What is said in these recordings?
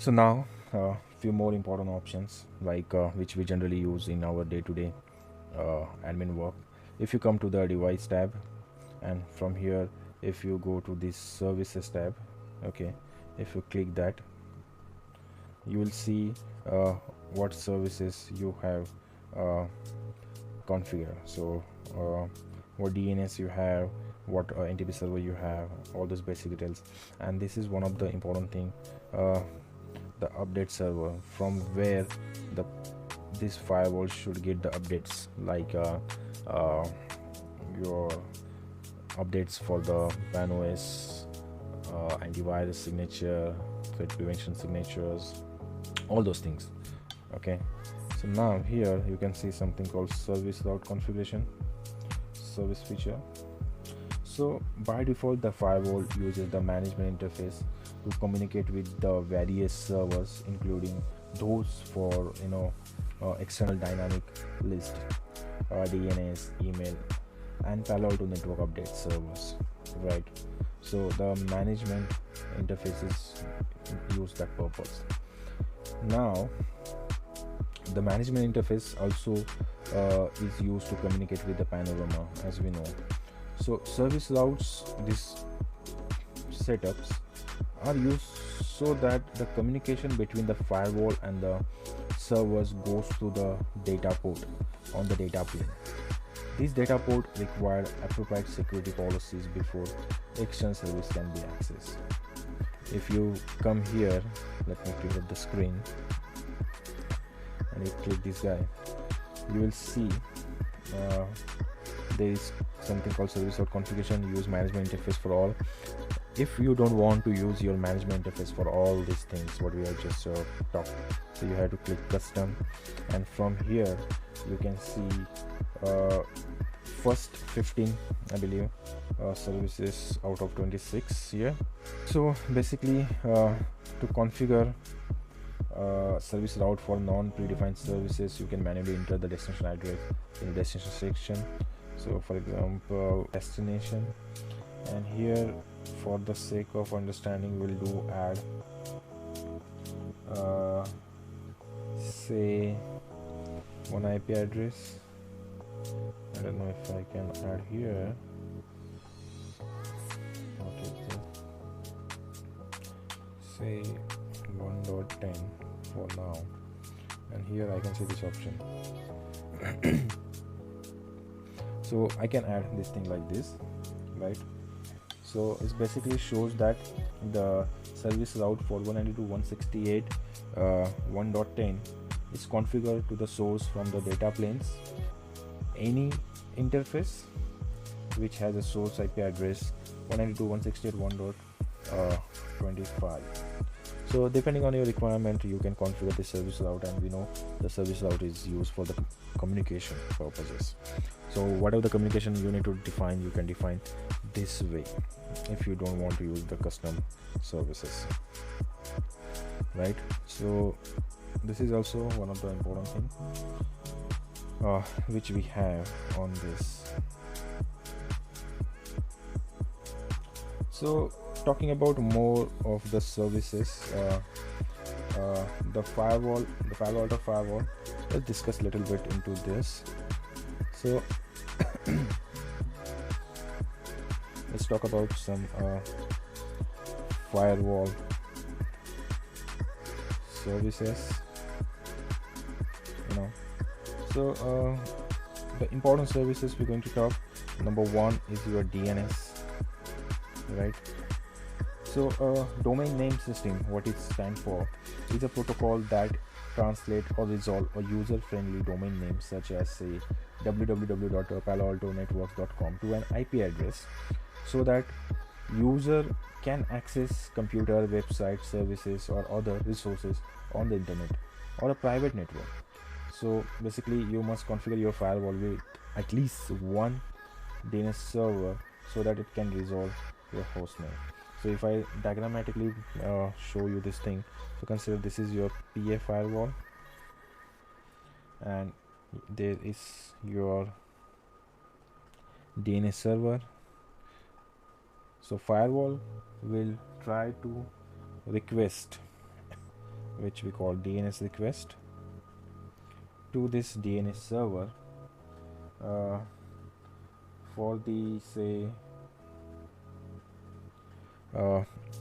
So now, few more important options like which we generally use in our day-to-day admin work. If you come to the device tab, and from here, if you go to this services tab, okay, if you click that, you will see what services you have uh, configured. So what DNS you have, what NTP server you have, all those basic details. And this is one of the important thing, uh, the update server, from where the this firewall should get the updates, like uh, your updates for the PAN-OS, antivirus signature, threat prevention signatures, all those things. Okay, so now here you can see something called service route configuration service feature. So by default, the firewall uses the management interface to communicate with the various servers, including those for external dynamic list, DNS, email, and Palo Alto network update servers. Right. So the management interfaces use that purpose. Now, the management interface also is used to communicate with the panorama, as we know. So service routes, these setups are used so that the communication between the firewall and the servers goes through the data port on the data plane. This data port require appropriate security policies before external service can be accessed. If you come here, let me clear up the screen, and you click this guy, you will see there is something called service route configuration. Use management interface for all. If you don't want to use your management interface for all these things what we have just talked, so you have to click custom, and from here you can see first 15, I believe, services out of 26 here. So basically, to configure service route for non-predefined services, you can manually enter the destination address in the destination section. So for example, destination, and here for the sake of understanding we'll do add say one IP address. I don't know if I can add here. What is it? Say 1.10 for now, and here I can see this option. So I can add this thing like this, right? So it basically shows that the service route for 192.168 1.10 is configured to the source from the data planes. Any interface which has a source IP address 192.168.1.25. So depending on your requirement, you can configure the service route, and we know the service route is used for the communication purposes. So whatever the communication you need to define, you can define this way if you don't want to use the custom services, right? So this is also one of the important things which we have on this. So talking about more of the services, the Palo Alto firewall, let's discuss a little bit into this. So let's talk about some firewall services. So the important services we're going to talk, number one is your DNS, right? So domain name system, what it stands for, is a protocol that translate or resolve a user-friendly domain name such as say www.paloaltonetworks.com to an IP address, so that user can access computer, website, services, or other resources on the internet or a private network. So basically, you must configure your firewall with at least one DNS server so that it can resolve your host name. So if I diagrammatically show you this thing, so consider this is your PA firewall, and there is your DNS server. So firewall will try to request which we call DNS request to this DNS server uh, for the say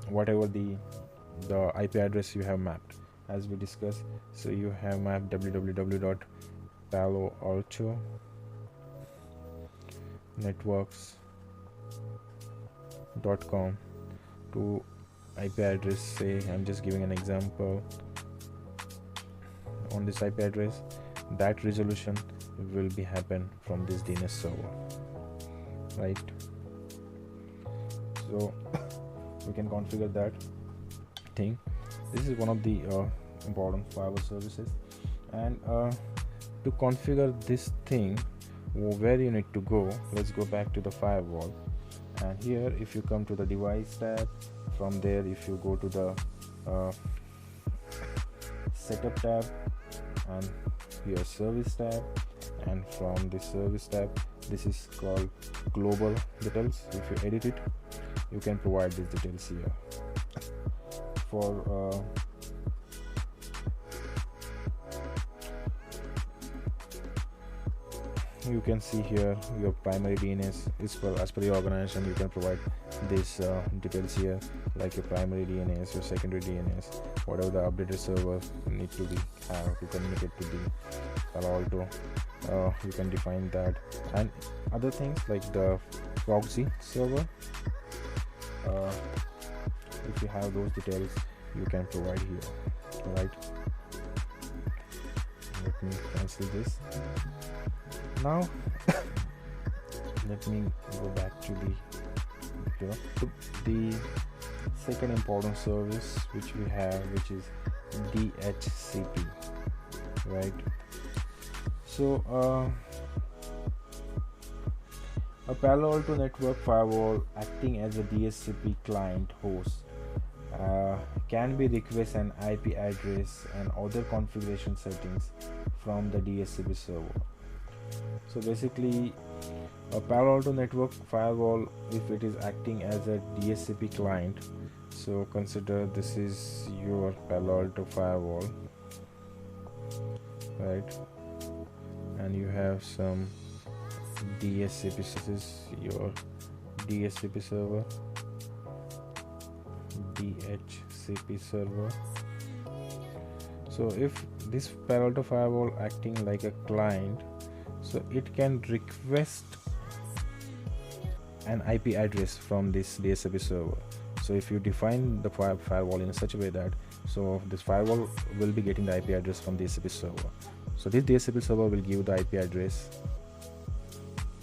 whatever the IP address you have mapped, as we discussed. So you have mapped www.paloaltonetworks.com to IP address, say I'm just giving an example. On this IP address, that resolution will be happen from this DNS server, right? So we can configure that thing. This is one of the important firewall services. And to configure this thing, where you need to go, let's go back to the firewall. And here, if you come to the device tab, from there if you go to the setup tab, and here service tab, and from the service tab, this is called global details. If you edit it, you can provide these details here. For you can see here your primary DNS is as per your organization. You can provide these details here, like your primary DNS, your secondary DNS, whatever the updated server need to be have to communicate to the Palo Alto. You can define that, and other things like the proxy server. If you have those details, you can provide here, right? Let me cancel this. Now let me go back to the second important service which we have, which is DHCP, right? So a Palo Alto network firewall acting as a DHCP client host can be request an IP address and other configuration settings from the DHCP server. So basically, a Palo Alto network firewall, if it is acting as a DHCP client, so consider this is your Palo Alto firewall, right? And you have some DHCP. This is your DHCP server, DHCP server. So if this Palo Alto firewall acting like a client, so it can request an IP address from this DHCP server. So if you define the firewall in such a way that, so this firewall will be getting the IP address from the DHCP server. So this DHCP server will give the IP address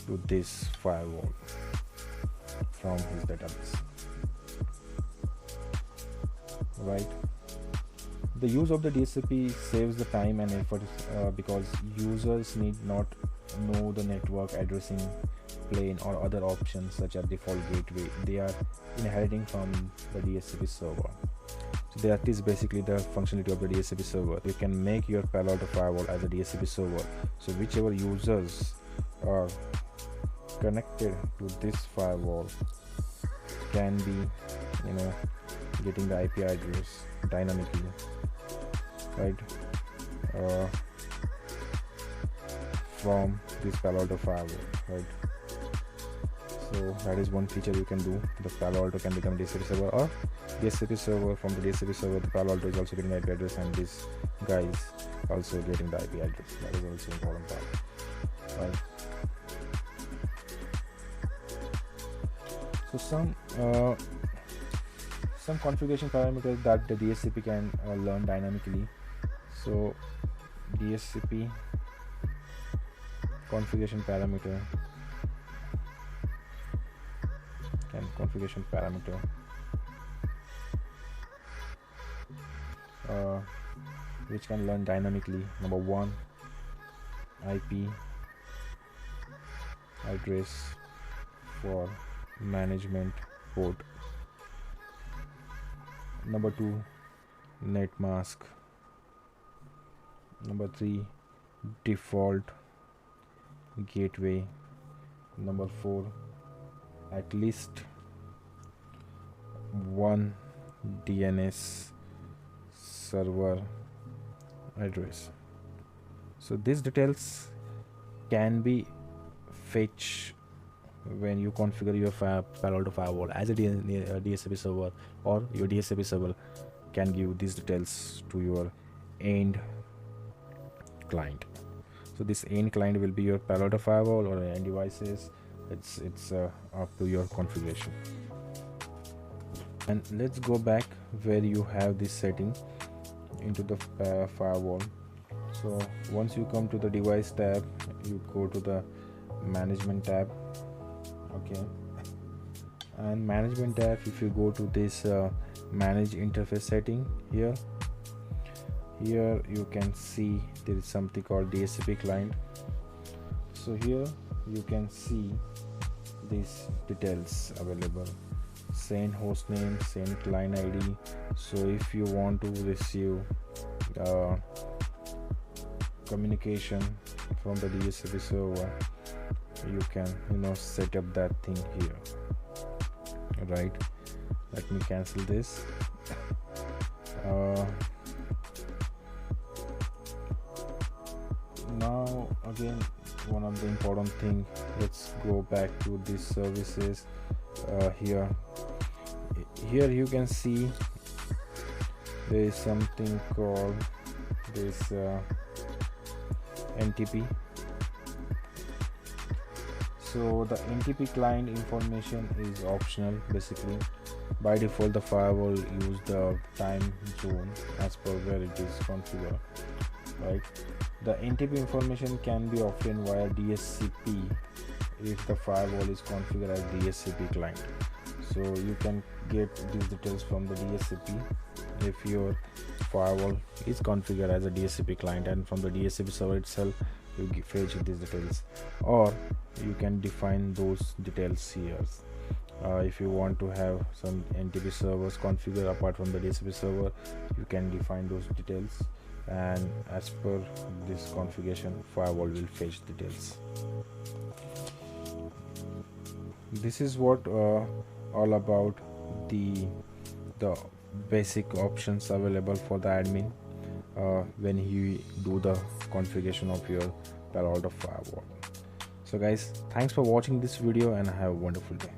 to this firewall from his database, right? The use of the DHCP saves the time and effort because users need not know the network addressing plane or other options such as default gateway. They are inheriting from the DHCP server. So that is basically the functionality of the DHCP server. You can make your Palo Alto firewall as a DHCP server. So whichever users are connected to this firewall can be, getting the IP address dynamically, right? From this Palo Alto firewall, right? So that is one feature you can do. The Palo Alto can become DHCP server, or DHCP server from the DHCP server. The Palo Alto is also getting the IP address, and this guy is also getting the IP address. That is also important part, right? So some configuration parameters that the DHCP can learn dynamically. So DHCP configuration parameter which can learn dynamically. Number 1, IP address for management port. Number 2, net mask. Number 3, default gateway. Number 4, at least one DNS server address. So these details can be fetched when you configure your Palo Alto firewall as a DHCP server, or your DHCP server can give these details to your end client. So this end client will be your Palo Alto firewall or end devices. It's up to your configuration. And let's go back where you have this setting into the firewall. So once you come to the device tab, you go to the management tab. Okay, and management tab, if you go to this manage interface setting, here you can see there is something called DHCP client. So here you can see these details available: send hostname, send client ID. So if you want to receive communication from the DHCP server, you can set up that thing here. Right, let me cancel this. Now again, one of the important thing, let's go back to these services. Here you can see there is something called this NTP. So the NTP client information is optional. Basically, by default the firewall use the time zone as per where it is configured. Right, the NTP information can be obtained via DHCP if the firewall is configured as DHCP client. So you can get these details from the DHCP if your firewall is configured as a DHCP client, and from the DHCP server itself you fetch these details, or you can define those details here. If you want to have some NTP servers configured apart from the DHCP server, you can define those details, and as per this configuration, firewall will fetch details. This is what all about the basic options available for the admin when you do the configuration of your Palo Alto firewall. So guys, thanks for watching this video and have a wonderful day.